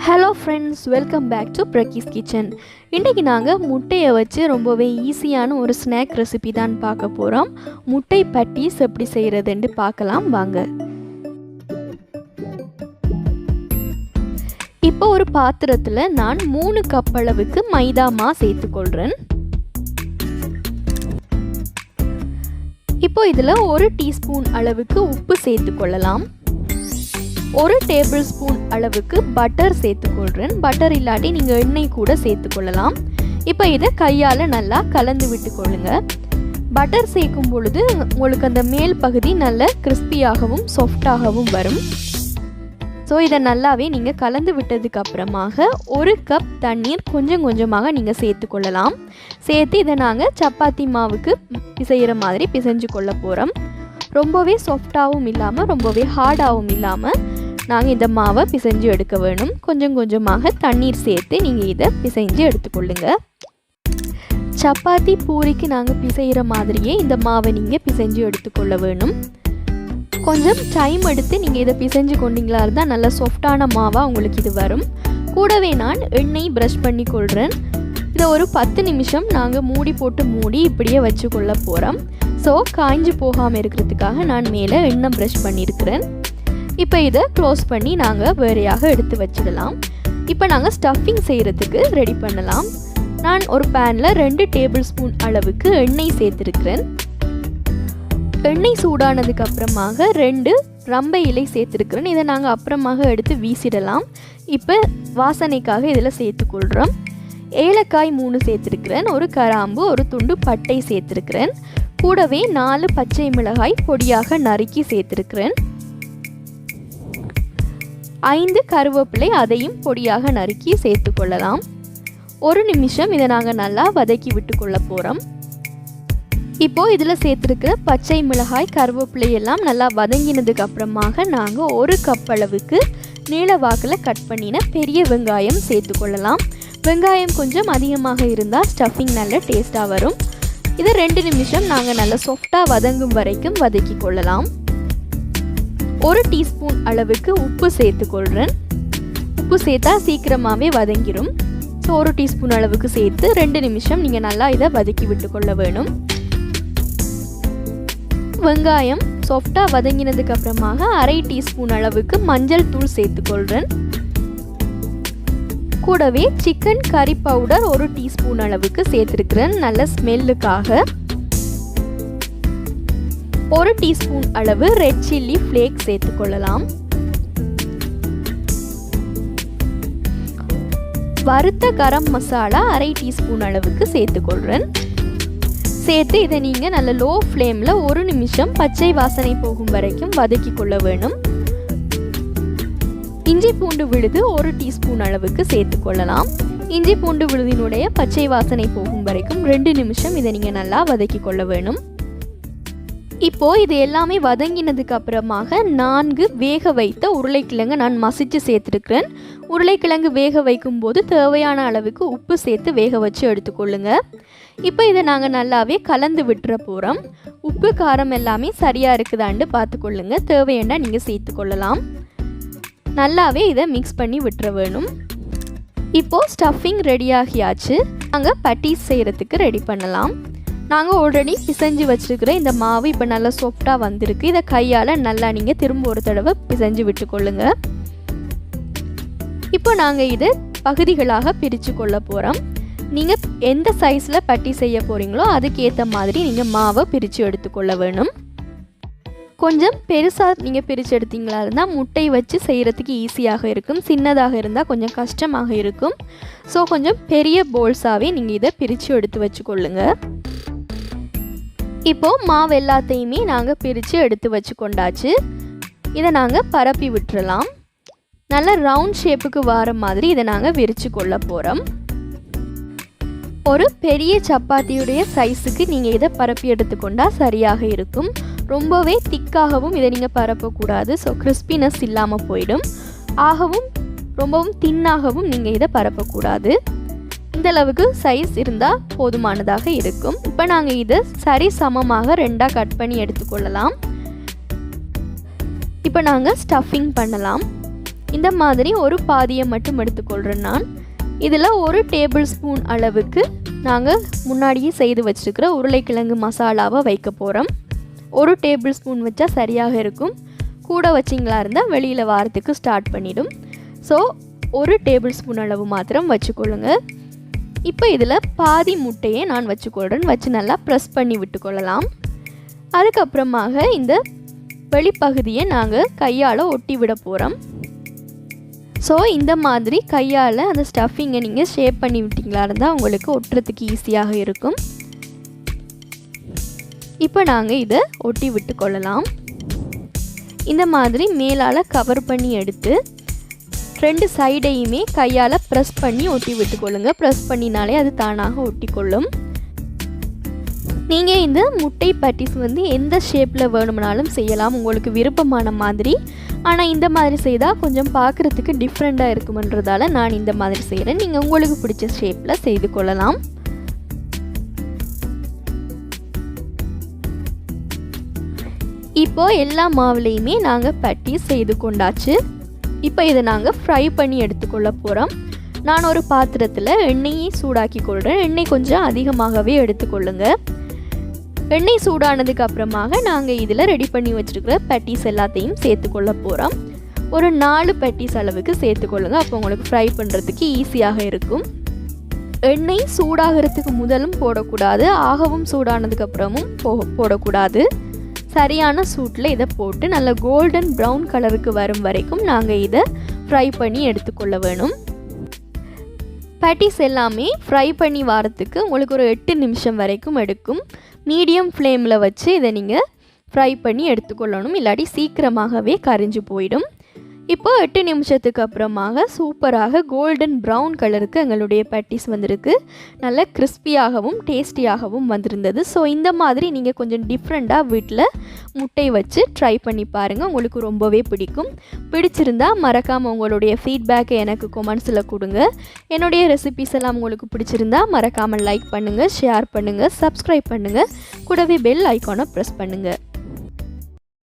Hello friends, welcome back to Patties Kitchen. இன்னைக்கு நாங்க முட்டையை வச்சு ரொம்பவே ஈஸியான ஒரு ஸ்நாக் ரெசிபி தான் பார்க்க போறோம். முட்டை பட்டீஸ் எப்படி செய்யறதுன்னு பார்க்கலாம் வாங்க. இப்போ ஒரு பாத்திரத்துல நான் 3 கப் அளவுக்கு மைதா மாவு சேர்த்துக்கொள்றேன். இப்போ இதுல 1 டீஸ்பூன் அளவுக்கு உப்பு சேர்த்துக்கொள்ளலாம். 1 டேபிள் ஸ்பூன் அளவுக்கு பட்டர் சேர்த்துக்கொள்கிறேன். பட்டர் இல்லாட்டி நீங்கள் எண்ணெய் கூட சேர்த்துக்கொள்ளலாம். இப்போ இதை கையால் நல்லா கலந்து விட்டுக்கொள்ளுங்க. பட்டர் சேர்க்கும் பொழுது உங்களுக்கு அந்த மேல் பகுதி நல்ல கிறிஸ்பியாகவும் சாஃப்டாகவும் வரும். ஸோ இதை நல்லாவே நீங்கள் கலந்து விட்டதுக்கு அப்புறமாக 1 கப் தண்ணீர் கொஞ்சம் கொஞ்சமாக நீங்கள் சேர்த்துக்கொள்ளலாம். சேர்த்து இதை நாங்கள் சப்பாத்தி மாவுக்கு பிசைகிற மாதிரி பிசைஞ்சு கொள்ள போகிறோம். ரொம்பவே சாஃப்டாகவும் இல்லாமல் ரொம்பவே ஹார்டாகவும் இல்லாமல் நாங்கள் இந்த மாவை பிசைஞ்சு எடுக்க வேணும். கொஞ்சம் கொஞ்சமாக தண்ணீர் சேர்த்து நீங்கள் இதை பிசைஞ்சு எடுத்துக்கொள்ளுங்க. சப்பாத்தி பூரிக்கு நாங்கள் பிசைகிற மாதிரியே இந்த மாவை நீங்கள் பிசைஞ்சு எடுத்துக்கொள்ள வேணும். கொஞ்சம் டைம் எடுத்து நீங்கள் இதை பிசைஞ்சு கொண்டீங்களா இருந்தால் நல்ல சாஃப்டான மாவாக உங்களுக்கு இது வரும். கூடவே நான் எண்ணெய் ப்ரஷ் பண்ணி கொள்கிறேன். இதை ஒரு 10 நிமிஷம் நாங்கள் மூடி இப்படியே வச்சு கொள்ள போகிறோம். ஸோ காய்ஞ்சு போகாமல் இருக்கிறதுக்காக நான் மேலே எண்ணெய் ப்ரஷ் பண்ணியிருக்கிறேன். இப்போ இதை க்ளோஸ் பண்ணி நாங்கள் வேறையாக எடுத்து வச்சிடலாம். இப்போ நாங்கள் ஸ்டஃபிங் செய்கிறதுக்கு ரெடி பண்ணலாம். நான் ஒரு பேனில் 2 டேபிள் ஸ்பூன் அளவுக்கு எண்ணெய் சேர்த்துருக்கிறேன். எண்ணெய் சூடானதுக்கு அப்புறமாக 2 ரம்பை இலை சேர்த்துருக்கிறேன். இதை நாங்கள் அப்புறமாக எடுத்து வீசிடலாம். இப்போ வாசனைக்காக இதில் சேர்த்துக்கொள்கிறோம். ஏலக்காய் 3 சேர்த்துருக்கிறேன். ஒரு கிராம்பு, ஒரு துண்டு பட்டை சேர்த்துருக்கிறேன். கூடவே 4 பச்சை மிளகாய் பொடியாக நறுக்கி சேர்த்துருக்கிறேன். 5 கருவேப்பிலை, அதையும் பொடியாக நறுக்கி சேர்த்துக்கொள்ளலாம். 1 நிமிஷம் இதை நாங்கள் நல்லா வதக்கி விட்டு கொள்ள போகிறோம். இப்போது இதில் சேர்த்துருக்கிற பச்சை மிளகாய் கருவேப்பிலை எல்லாம் நல்லா வதங்கினதுக்கு அப்புறமாக நாங்கள் 1 கப் அளவுக்கு நீள வாக்கில் கட் பண்ணின பெரிய வெங்காயம் சேர்த்துக்கொள்ளலாம். வெங்காயம் கொஞ்சம் அதிகமாக இருந்தால் ஸ்டஃபிங் நல்ல டேஸ்ட்டாக வரும். இதை 2 நிமிஷம் நாங்கள் நல்லா சாஃப்டாக வதங்கும் வரைக்கும் வதக்கி கொள்ளலாம். 1 டீஸ்பூன் அளவுக்கு உப்பு சேர்த்துக்கொள்கிறேன். உப்பு சேர்த்தா சீக்கிரமாகவே வதங்கிடும். ஸோ 1 டீஸ்பூன் அளவுக்கு சேர்த்து 2 நிமிஷம் நீங்கள் நல்லா இதை வதக்கி விட்டு கொள்ள வேணும். வெங்காயம் சாஃப்டாக வதங்கினதுக்கு அப்புறமாக 1/2 டீஸ்பூன் அளவுக்கு மஞ்சள் தூள் சேர்த்துக்கொள்கிறேன். கூடவே சிக்கன் கறி பவுடர் 1 டீஸ்பூன் அளவுக்கு சேர்த்துருக்கிறேன் நல்ல ஸ்மெல்லுக்காக. 1 டீஸ்பூன் அளவு ரெட் சில்லி ஃப்ளேக் சேர்த்துக்கொள்ளலாம். வறுத்த கரம் மசாலா 1/2 டீஸ்பூன் அளவுக்கு சேர்த்துக்கொள்கிறேன். சேர்த்து இதை நீங்கள் நல்ல லோ ஃப்ளேமில் 1 நிமிஷம் பச்சை வாசனை போகும் வரைக்கும் வதக்கி கொள்ள வேணும். இஞ்சி பூண்டு விழுது 1 டீஸ்பூன் அளவுக்கு சேர்த்துக்கொள்ளலாம். இஞ்சி பூண்டு விழுதினுடைய பச்சை வாசனை போகும் வரைக்கும் 2 நிமிஷம் இதை நீங்கள் நல்லா வதக்கி கொள்ள வேணும். இப்போது இது எல்லாமே வதங்கினதுக்கு அப்புறமாக 4 வேக வைத்த உருளைக்கிழங்கு நான் மசிச்சு சேர்த்துருக்கிறேன். உருளைக்கிழங்கு வேக வைக்கும் போது தேவையான அளவுக்கு உப்பு சேர்த்து வேக வச்சு எடுத்துக்கொள்ளுங்க. இப்போ இதை நாங்கள் நல்லாவே கலந்து விட்டுற போகிறோம். உப்பு காரம் எல்லாமே சரியாக இருக்குதான்னு பார்த்துக்கொள்ளுங்க. தேவையாண்டா நீங்கள் சேர்த்துக்கொள்ளலாம். நல்லாவே இதை மிக்ஸ் பண்ணி விட்டுற வேணும். இப்போது ஸ்டஃபிங் ரெடியாகியாச்சு. நாங்கள் பட்டீஸ் செய்கிறதுக்கு ரெடி பண்ணலாம். நாங்கள் ஆல்ரெடி பிசைஞ்சு வச்சுருக்கிற இந்த மாவு இப்போ நல்லா சாஃப்டாக வந்திருக்கு. இதை கையால் நல்லா நீங்கள் திரும்ப ஒரு தடவை பிசைஞ்சு விட்டுக்கொள்ளுங்க. இப்போ நாங்கள் இதை பகுதிகளாக பிரித்து கொள்ள போகிறோம். நீங்கள் எந்த சைஸில் பட்டி செய்ய போகிறீங்களோ அதுக்கேற்ற மாதிரி நீங்கள் மாவை பிரித்து எடுத்துக்கொள்ள வேணும். கொஞ்சம் பெருசாக நீங்கள் பிரித்து எடுத்தீங்களா இருந்தால் முட்டை வச்சு செய்கிறதுக்கு ஈஸியாக இருக்கும். சின்னதாக இருந்தால் கொஞ்சம் கஷ்டமாக இருக்கும். ஸோ கொஞ்சம் பெரிய போல்ஸாகவே நீங்கள் இதை பிரித்து எடுத்து வச்சுக்கொள்ளுங்க. இப்போது மாவு எல்லாத்தையுமே நாங்கள் பிரித்து எடுத்து வச்சு கொண்டாச்சு. இதை நாங்கள் பரப்பி விட்டுறலாம். நல்ல ரவுண்ட் ஷேப்புக்கு வர மாதிரி இதை நாங்கள் விரித்து கொள்ள போகிறோம். ஒரு பெரிய சப்பாத்தியுடைய சைஸுக்கு நீங்கள் இதை பரப்பி எடுத்துக்கொண்டால் சரியாக இருக்கும். ரொம்பவே திக்காகவும் இதை நீங்கள் பரப்பக்கூடாது. ஸோ கிறிஸ்பினஸ் இல்லாமல் போயிடும். ரொம்பவும் தின்னாகவும் நீங்கள் இதை பரப்பக்கூடாது. இந்த அளவுக்கு சைஸ் இருந்தால் போதுமானதாக இருக்கும். இப்போ நாங்கள் இதை சரி சமமாக 2ஆக கட் பண்ணி எடுத்துக்கொள்ளலாம். இப்போ நாங்கள் ஸ்டஃபிங் பண்ணலாம். இந்த மாதிரி ஒரு பாதியை மட்டும் எடுத்துக்கொள்கிறேன் நான். இதில் 1 டேபிள் ஸ்பூன் அளவுக்கு நாங்கள் முன்னாடியே செய்து வச்சுருக்கிற உருளைக்கிழங்கு மசாலாவை வைக்க போகிறோம். 1 டேபிள் ஸ்பூன் வச்சா சரியாக இருக்கும். கூட வச்சிங்களா இருந்தால் வெளியில் வாரத்துக்கு ஸ்டார்ட் பண்ணிடும். ஸோ 1 டேபிள் ஸ்பூன் அளவு மாத்திரம் வச்சுக்கொள்ளுங்க. இப்போ இதில் பாதி முட்டையை நான் வச்சுக்கொள்கிறேன். வச்சு நல்லா ப்ரெஸ் பண்ணி விட்டுக்கொள்ளலாம். அதுக்கப்புறமாக இந்த வெளிப்பகுதியை நாங்கள் கையால் ஒட்டி விட போகிறோம். ஸோ இந்த மாதிரி கையால் அந்த ஸ்டஃபிங்கை நீங்கள் ஷேப் பண்ணி விட்டிங்களா இருந்தால் உங்களுக்கு ஒட்டுறதுக்கு ஈஸியாக இருக்கும். இப்போ நாங்கள் இதை ஒட்டி விட்டு கொள்ளலாம். இந்த மாதிரி மேலால் கவர் பண்ணி எடுத்து 2 சைடையுமே கையால் ப்ரெஸ் பண்ணி ஒட்டி விட்டுக்கொள்ளுங்க. ப்ரெஸ் பண்ணினாலே அது தானாக ஒட்டி கொள்ளும். நீங்கள் இந்த முட்டை பேட்டிஸ் வந்து எந்த ஷேப்பில் வேணும்னாலும் செய்யலாம், உங்களுக்கு விருப்பமான மாதிரி. ஆனால் இந்த மாதிரி செய்தால் கொஞ்சம் பார்க்குறதுக்கு டிஃப்ரெண்ட்டாக இருக்குமன்றதால நான் இந்த மாதிரி செய்கிறேன். நீங்கள் உங்களுக்கு பிடிச்ச ஷேப்பில் செய்து கொள்ளலாம். இப்போது எல்லா மாவுலேயுமே நாங்கள் பேட்டிஸ் செய்து கொண்டாச்சு. இப்போ இதை நாங்கள் ஃப்ரை பண்ணி எடுத்துக்கொள்ள போகிறோம். நான் ஒரு பாத்திரத்தில் எண்ணெயை சூடாக்கி கொள்கிறேன். எண்ணெய் கொஞ்சம் அதிகமாகவே எடுத்துக்கொள்ளுங்க. எண்ணெய் சூடானதுக்கு அப்புறமாக நாங்கள் இதில் ரெடி பண்ணி வச்சுருக்கிற பேட்டிஸ் எல்லாத்தையும் சேர்த்துக்கொள்ள போகிறோம். ஒரு 4 பேட்டிஸ் அளவுக்கு சேர்த்துக்கொள்ளுங்க. அப்போ உங்களுக்கு ஃப்ரை பண்ணுறதுக்கு ஈஸியாக இருக்கும். எண்ணெய் சூடாகிறதுக்கு முதலும் போடக்கூடாது, ஆகவும் சூடானதுக்கப்புறமும் போடக்கூடாது. சரியான சூட்டில் இதை போட்டு நல்ல கோல்டன் ப்ரௌன் கலருக்கு வரும் வரைக்கும் நாங்கள் இதை ஃப்ரை பண்ணி எடுத்துக்கொள்ள வேணும். பேட்டிஸ் எல்லாமே ஃப்ரை பண்ணி வரத்துக்கு உங்களுக்கு ஒரு 8 நிமிஷம் வரைக்கும் எடுக்கும். மீடியம் ஃப்ளேமில் வச்சு இதை நீங்கள் ஃப்ரை பண்ணி எடுத்துக்கொள்ளணும், இல்லாட்டி சீக்கிரமாகவே கரிஞ்சு போயிடும். இப்போ 8 நிமிஷத்துக்கு அப்புறமாக சூப்பராக கோல்டன் ப்ரௌன் கலருக்கு எங்களுடைய பேட்டிஸ் வந்திருக்கு. நல்ல கிறிஸ்பியாகவும் டேஸ்டியாகவும் வந்திருந்தது. ஸோ இந்த மாதிரி நீங்கள் கொஞ்சம் டிஃப்ரெண்ட்டாக வீட்டில் முட்டை வச்சு ட்ரை பண்ணி பாருங்கள், உங்களுக்கு ரொம்பவே பிடிக்கும். பிடிச்சிருந்தா மறக்காமல் உங்களுடைய ஃபீட்பேக்கை எனக்கு கொமெண்ட்ஸில் கொடுங்க. என்னுடைய ரெசிபிஸ் எல்லாம் உங்களுக்கு பிடிச்சிருந்தா மறக்காமல் லைக் பண்ணுங்கள், ஷேர் பண்ணுங்கள், சப்ஸ்கிரைப் பண்ணுங்கள், கூடவே பெல் ஐக்கானை ப்ரெஸ் பண்ணுங்கள்.